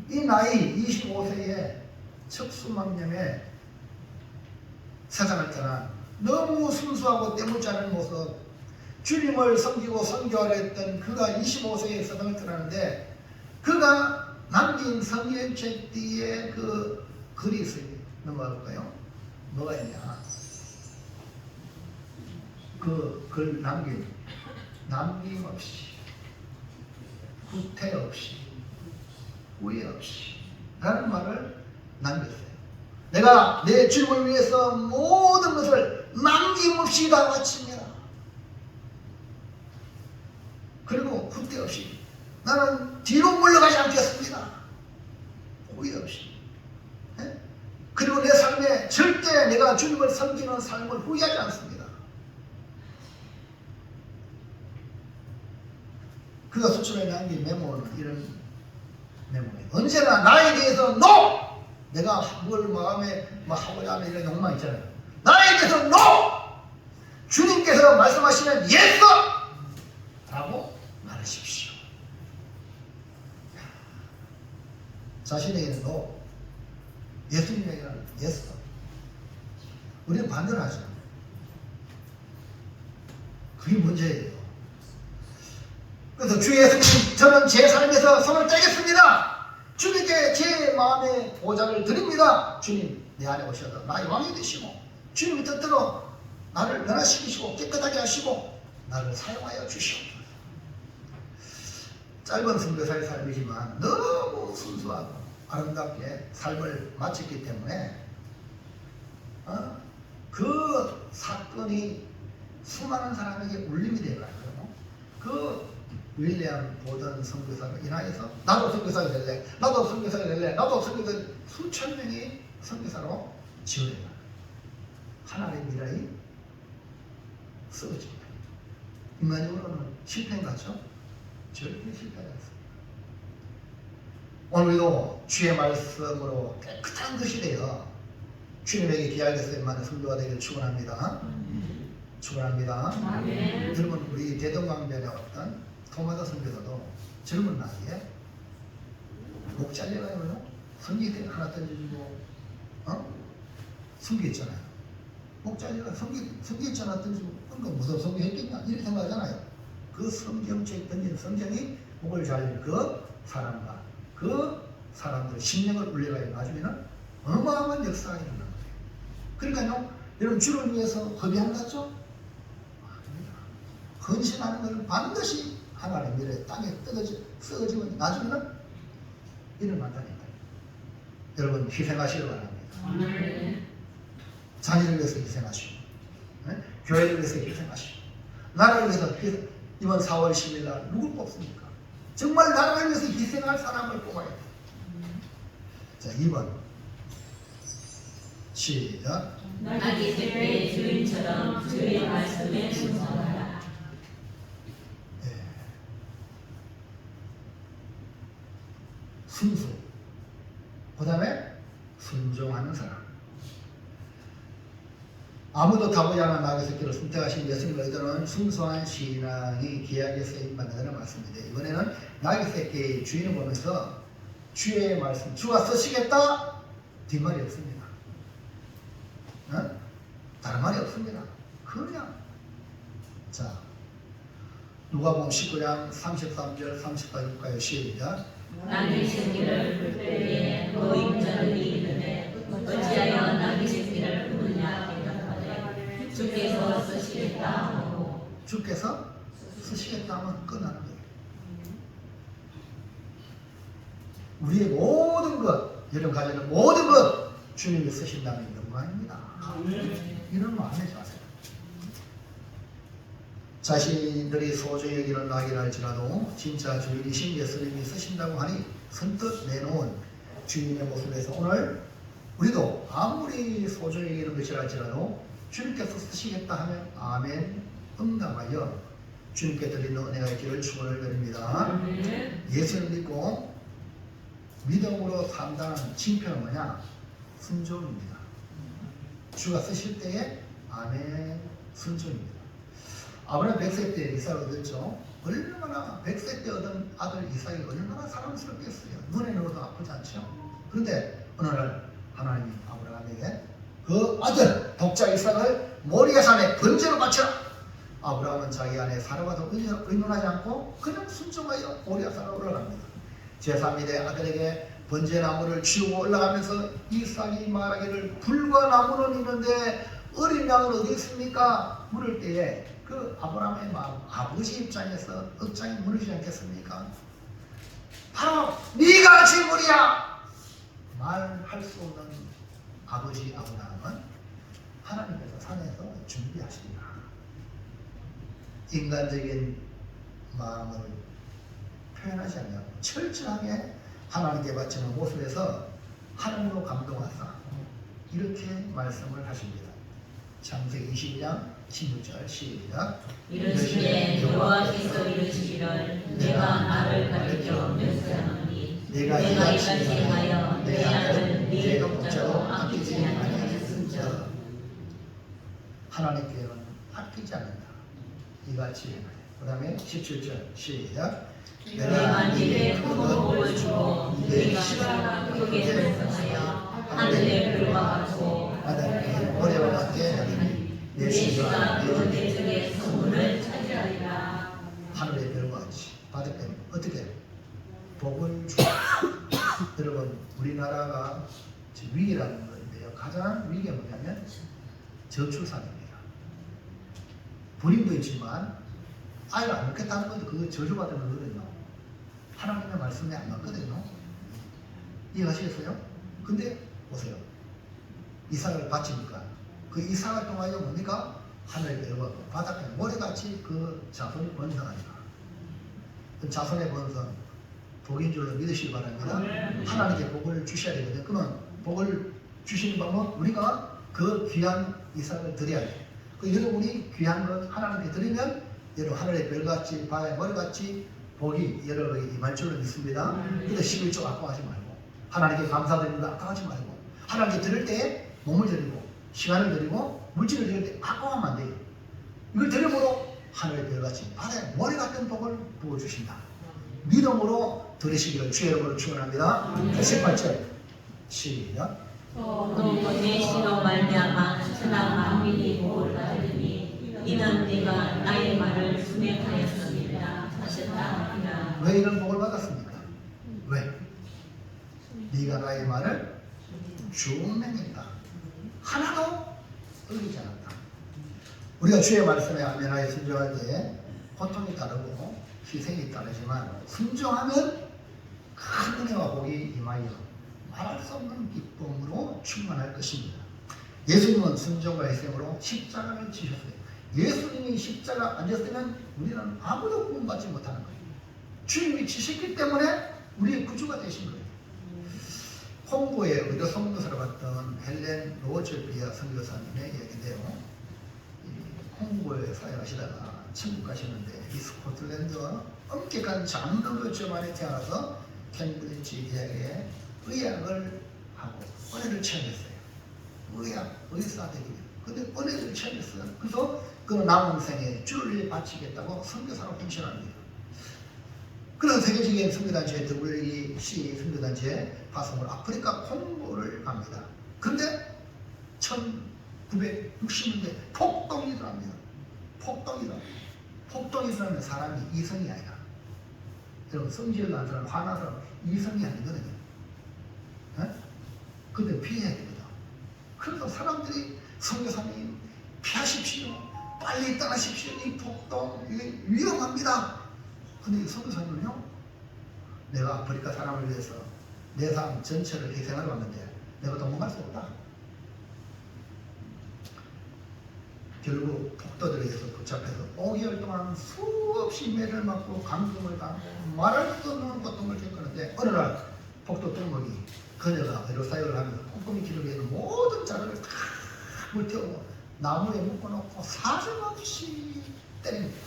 이 나이 25세에 척수막염에 세상을 떠난 너무 순수하고 때묻지 않은 모습, 주님을 섬기고 선교하려 했던 그가 25세에 세상을 떠나는데 그가 남긴 성경책 뒤에 그 글이 있어요. 넘어가 볼까요? 뭐가 있냐? 그 글 남김없이, 후퇴 없이, 후회 없이 라는 말을 남겼어요. 내가 내 주님을 위해서 모든 것을 남김없이 다 바칩니다. 그리고 후퇴 없이 나는 뒤로 물러가지 않겠습니다. 후회 없이. 네? 그리고 내 삶에 절대 내가 주님을 섬기는 삶을 후회하지 않습니다. 그가 수출에 남긴 메모는 이런 메모예요. 언제나 나에 대해서 NO! 내가 뭘 마음에 하고자 하는 이런 욕망 있잖아요. 나에 대해서 NO! 주님께서 말씀하시면 YES! 라고 말하십시오. 자신에게는 NO, 예수님에게는 YES. 우리는 반대로 하죠. 그게 문제예요. 그래서 주 예수님, 저는 제 삶에서 손을 떼겠습니다. 주님께 제 마음의 보좌를 드립니다. 주님, 내 안에 오셔서 나의 왕이 되시고 주님의 뜻대로 나를 변화시키시고 깨끗하게 하시고 나를 사용하여 주시옵소서. 짧은 선교사의 삶이지만 너무 순수하고 아름답게 삶을 마쳤기 때문에 그 사건이 수많은 사람에게 울림이 되어가지고 그 윌리엄 보던 선교사로 인하여서 나도 선교사가 될래, 나도 선교사가 될래, 나도 선교사, 수천 명이 선교사로 지원해요. 하나님의 미라이 쓰여집니다. 인간적으로는 실패인 것 같죠? 절대 실패하지 않습니다. 오늘도 주의 말씀으로 깨끗한 것이 되어 주님에게 귀하게 쓰임만의 선교가 되기를 축원합니다. 축원합니다. 여러분, 우리 대동강변에 왔던 토마다 선교사도 젊은 나이에 목 잘려가지고요, 성기 하나 던져주고 성기했잖아요. 목 잘려가 성기했지 하나 던지고 그러니까 무슨 성기했겠냐 이렇게 생각하잖아요. 그 성경책 던진 성경이 목을 잘린 그 사람과 그 사람들의 심령을 울려가지고 나중에는 어마어마한 역사가 일어나는 거예요. 그러니까요, 여러분 주를 위해서 헌신한 것 같죠? 헌신하는 것은 반드시 하나님의 미래 땅에 썩어지면 나중에는 일어난다니까요. 여러분 희생하시길 바랍니다. 자녀를 위해서 희생하시고, 네? 교회를 위해서 희생하시고, 나라를 위해서 이번 4월 10일 날 누굴 뽑습니까? 정말 나라를 위해서 희생할 사람을 뽑아야 돼요. 자, 2번 시작. 나귀 쇠의 주인처럼 주의 말씀에 순종하라. 순수, 그 다음에 순종하는 사람. 아무도 타보지 않은 나귀 새끼를 선택하신 예수님의 의도는 순수한 신앙이 귀하게 쓰임받는다는 말씀입니다. 이번에는 나귀 새끼의 주인을 보면서 주의 말씀, 주가 쓰시겠다 뒷말이 없습니다. 다른 말이 없습니다. 그냥 자, 누가복음 19장 33절 34절까지 시작. 나귀 새끼를 풀 때에 노인자들이 이르되 어찌하여 나귀 새끼를 부르냐 대답하되 주께서 쓰시겠다 하고. 주께서 쓰시겠다 하면 끝나는 거예요. 우리의 모든 것, 여러분 가지는 모든 것 주님이 쓰신다는 영광입니다. 이런 마음 하지 마세요. 자신들이 소중히 여기는 나귀라 할지라도 진짜 주인이신 예수님이 쓰신다고 하니 선뜻 내놓은 주님의 모습에서 오늘 우리도 아무리 소중히 여기는 것이라 할지라도 주님께서 쓰시겠다 하면 아멘 응답하여 주님께 드리는 은혜가 있기를 축원을 드립니다. 예수를 믿고 믿음으로 산다는 징표는 뭐냐? 순종입니다. 주가 쓰실 때에 아멘 순종입니다. 아브라함 100세 때 이삭을 얻었죠. 얼마나 100세 때 얻은 아들 이삭이 얼마나 사랑스럽겠어요. 눈에 넣어도 아프지 않죠. 그런데 어느 날 하나님이 아브라함에게 그 아들 독자 이삭을 모리아 산에 번제로 바쳐라. 아브라함은 자기 아내 사라와도 의논하지 않고 그냥 순종하여 모리아 산으로 올라갑니다. 제3일에 아들에게 번제나무를 치우고 올라가면서 이삭이 말하기를 불과 나무는 있는데 어린 양은 어디 있습니까? 물을 때에 그 아브라함의 마음, 아버지 입장에서 억장이 무너지지 않겠습니까? 바로 네가 질문이야! 말할 수 없는 아버지 아브라함은 하나님께서 산에서 준비하시리라. 인간적인 마음을 표현하지 않냐고 철저하게 하나님께 바치는 모습에서 하나님으로 감동하사 이렇게 말씀을 하십니다. 창세기 22장 16절 시작. 이르시되 여호와께서 이르시기를 내가 나를 가리켜 멸시하노니 내가 이같이 하여 내 아들 네 독자로 아끼지 아니하였음즉. 하나님께는 아끼지 않는다. 이같이 행하여. 그 다음에 17절 시작. 내가 네게 큰 복을 주고 네가 시간을 크게 생성하여 하늘의 별과 같고 바다의 모래와 같게 하리니 내 시가 시가 그 대적의 성문을 차지하리라. 하늘의 별과 같이 바닷별 어떻게 복을 주. 여러분 우리나라가 위기라는 건데요. 가장 위기가 뭐냐면 저출산입니다. 불임도 있지만 아이를 안 낳겠다는 것도 그거 저주받은 거거든요. 하나님의 말씀에 안 맞거든요. 이해하시겠어요? 근데 보세요. 이삭을 바치니까 그 이삭을 통하여 뭡니까? 하늘의 별과 바닷가에 모래같이 그 자손이 번성하니까 그 자손의 번성 복인 줄로 믿으시기 바랍니다. 하나님께 복을 주셔야 되거든요. 그러면 복을 주시는 방법 우리가 그 귀한 이삭을 드려야 돼요. 그 여러분이 귀한 것 하나님께 드리면 여러분 하늘의 별같이 바다의 모래같이 복이 여러분에게 임할 줄로 믿습니다. 근데 11조 아까워하지 말고 하나님께 감사드립니다 아까워하지 말고 하나님께 드릴 때 몸을 드리고 시간을 드리고 물질을 드릴 때 아까워하면 안 돼요. 이걸 드림으로 하늘의 별같이 바다의 모래같은 복을 부어주신다. 믿음으로 드리시기를 주의 이름으로 축원합니다. 18절 시작. 또 내시로 말미암아 천하 만민이 복을 받으니 이는 네가 나의 말을 순행하였습니다 하셨다. 왜 이런 복을 받았습니까? 왜? 네가 나의 말을 준행했다. 하나도 어기지 않았다. 우리가 주의 말씀에 아멘하여 순종할 때 고통이 따르고 희생이 따르지만 순종하면 큰 은혜와 복이 임하여 말할 수 없는 기쁨으로 충만할 것입니다. 예수님은 순종과 희생으로 십자가를 지셨어요. 예수님이 십자가 안 졌으면 우리는 아무도 구원받지 못하는 거예요. 주님이 지셨기 때문에 우리의 구주가 되신 거예요. 콩고의 의료 선교사로 갔던 헬렌 로저비아 선교사님의 이야기인데요. 콩고에 사역하시다가 천국 가시는데 이 스코틀랜드와 엄격한 장로교 집안에 태어나서 캠브리지 대학에 의학을 하고 은혜를 체험했어요. 의사 되기 위해. 근데 은혜를 체험했어요. 그래서 그는 남은 생에 주를 바치겠다고 선교사로 헌신하는 거예요. 그런 세계적인 선교단체 WEC 선교단체 파송을 아프리카 콩고를 갑니다. 그런데 1960년대 폭동이 일어납니다. 폭동이 일어나면 사람이 이성이 아니라 여러분 성질을 난 사람, 화난 사람 이성이 아니거든요. 근데 피해야 됩니다. 그래서 사람들이 선교사님 피하십시오. 빨리 떠나십시오. 이 폭동 이게 위험합니다. 근데 이 선교사님은요, 내가 아프리카 사람을 위해서 내 삶 전체를 희생하러 왔는데 내가 도망갈 수 없다. 결국 폭도들에 의해서 붙잡혀서 5개월 동안 수없이 매를 맞고 감금을 당하고 말할 수 없는 고통을 겪었는데 어느 날 폭도 똥먹이 그녀가 의료 사역을 하면서 꼼꼼히 기록해 있는 모든 자료를 다 불태우고 나무에 묶어놓고 사정없이 때립니다.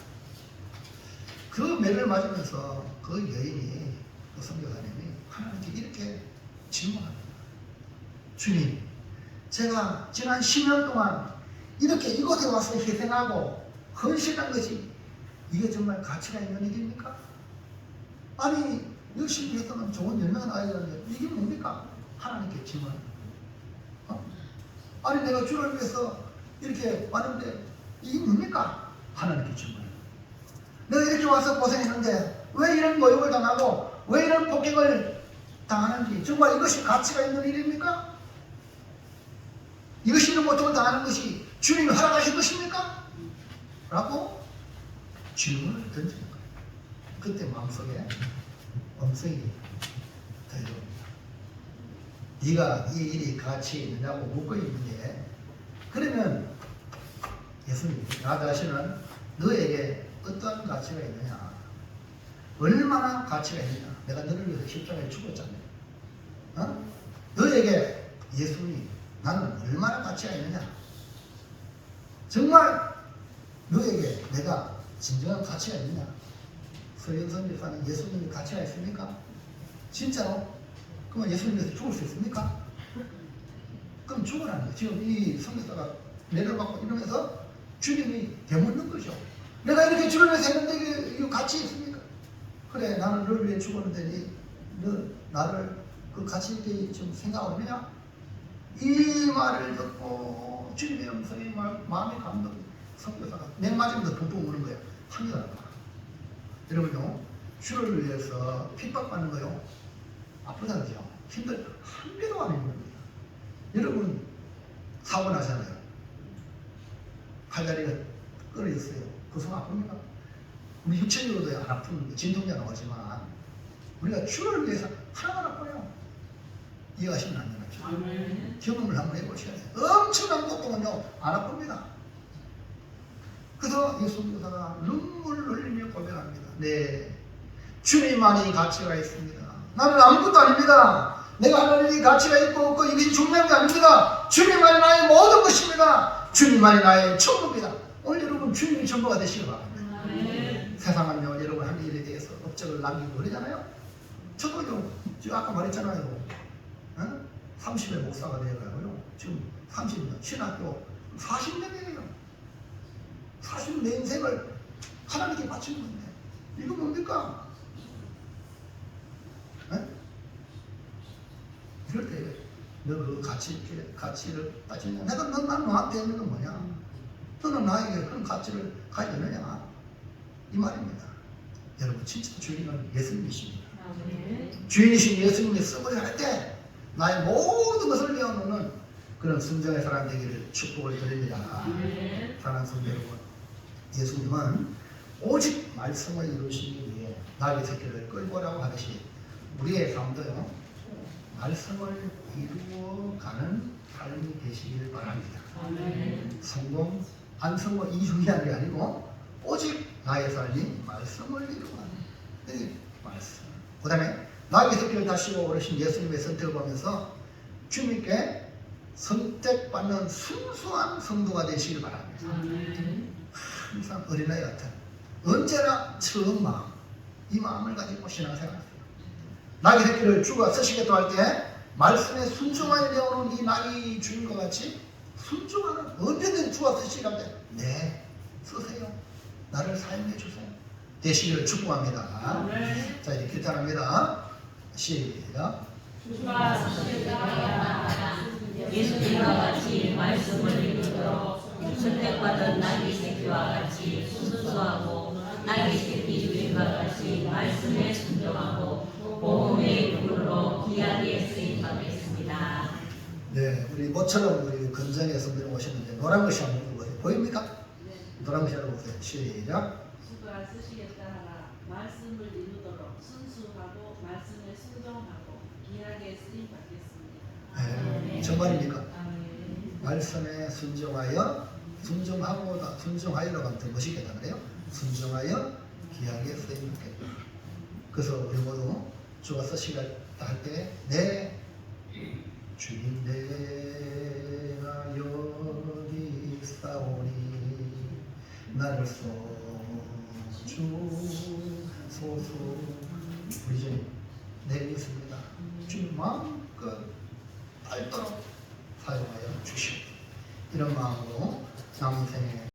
그 매를 맞으면서 그 여인이, 그 선교사님이 하나님께 이렇게 질문합니다. 주님, 제가 지난 10년 동안 이렇게 이곳에 와서 희생하고 헌신한 것이 이게 정말 가치가 있는 일입니까? 아니 열심히 했다면 좋은 열매가 나야 되는데 이게 뭡니까? 하나님께 질문합니다. 아니 내가 주를 위해서 이렇게 왔는데 이게 뭡니까? 하나님께 질문합니다. 내가 이렇게 와서 고생했는데 왜 이런 모욕을 당하고 왜 이런 폭행을 당하는지 정말 이것이 가치가 있는 일입니까? 이것이 이런 고통을 당하는 것이 주님이 허락하신 것입니까? 라고 질문을 던지는 거예요. 그때 마음속에 음성이 들려옵니다. 네가 이 일이 가치 있느냐고 묻고 있는데, 그러면 예수님, 나 자신은 너에게 어떠한 가치가 있느냐? 얼마나 가치가 있느냐? 내가 너를 위해서 십자가에 죽었잖아. 너에게 예수님, 나는 얼마나 가치가 있느냐? 정말 너에게 내가 진정한 가치가 있느냐? 서영선 집사는 예수님이 가치가 있습니까? 진짜로? 그러면 예수님께서 죽을 수 있습니까? 그럼 죽으라는 거예요. 지금 이 선교사가 내려받고 이러면서 주님이 되묻는 거죠. 내가 이렇게 주를 위해서 했는데 이거 가치 있습니까? 그래, 나는 너를 위해 죽었는데 너 나를 그 가치 있게 좀 생각하느냐? 이 말을 듣고 주님의 음성이 마음에 감동, 선교사가 맨 마지막에 붕붕 우는 거예요. 한결하다. 여러분요, 주를 위해서 핍박받는 거요, 아프다죠. 힘들 한 배도 안 힘든 겁니다. 여러분 사고 나잖아요. 팔다리가 끊어졌어요. 그 손 아픕니까? 우리 육체적으로도 안 아픈 진통제 나오지만 우리가 주를 위해서 하나만 아파요. 이해하시면 안 되나요? 경험을 한번 해보셔야 돼요. 엄청난 고통은요 안 아픕니다. 그래서 예수님께서 눈물을 흘리며 고백합니다. 네, 주님만이 가치가 있습니다. 나는 아무것도 아닙니다. 내가 하는 일이 가치가 있고 없고 이것이 중요한 게 아닙니다. 주님만이 나의 모든 것입니다. 주님만이 나의 전부입니다. 오늘 여러분 주님이 전부가 되시기 바랍니다. 세상은요 여러분 하는 일에 대해서 업적을 남기고 그러잖아요. 저도요, 지금 아까 말했잖아요. 30의 목사가 되어가고요. 지금 30년, 신학교 40년이에요. 40년 내 인생을 하나님께 바친 건데 이거 뭡니까? 이럴 때 너 그 가치를 따지냐? 난 너한테 있는 건 뭐냐? 너는 나에게 그런 가치를 가지느냐? 이 말입니다. 여러분 진짜 주인은 예수님이십니다. 주인이신 예수님이 쓰고자 할 때 나의 모든 것을 내어놓는 그런 순정의 사람 되기를 축복을 드립니다. 사랑하는 성도 여러분, 예수님은 오직 말씀을 이루시기 위해 나의 새끼를 끌고 오라고 하듯이 우리의 삶도요 말씀을 이루어가는 삶이 되시길 바랍니다. 성공, 안 성공 이 중요한 게 아니고 오직 나의 삶이 말씀을 이루어가는 말씀. 그 다음에 나의 새끼를 다시고 오르신 예수님의 선택을 보면서 주님께 선택받는 순수한 성도가 되시길 바랍니다. 항상 어린아이 같은 언제나 처음 마음, 이 마음을 가지고 신앙생활하세요. 나의 새끼를 주가 쓰시겠다 할 때 말씀에 순종하여 내어놓은 이 나의 주인과 같이 순종하는, 언제든 주가 쓰시라 때 네, 쓰세요. 나를 사용해 주세요. 되시기를 축복합니다. 자, 이제 기타합니다. 시작. 예수님과 같이 말씀을 이루도록 선택받은 나의 새끼와 같이 순수하고 나의 새끼 주인과 같이 말씀에 순종하고 복음의 이름으로 귀하게 쓰임받겠습니다. 네, 우리 모처럼 우리 건정의 성도님 오셨는데 노란 것이 한번 보세요. 보입니까? 네. 노란 것이 한번 보세요. 시작. 주가 쓰시겠다 하나 말씀을 이루도록 순수하고 말씀에 순종하고 귀하게 쓰임 받겠습니다. 네, 정말입니까? 말씀에 순종하여 순종하여라고 하면 더 멋있겠다 그래요? 순종하여 귀하게 쓰임 받겠다. 그래서 우리 모두 주가 쓰시겠다 할 때 내 주님 내가 여기 있사오니 나를 주소서. 우리 주님 내리겠습니다. 주님 마음껏 알도록 사용하여 주시옵소서. 이런 마음으로 남은 생에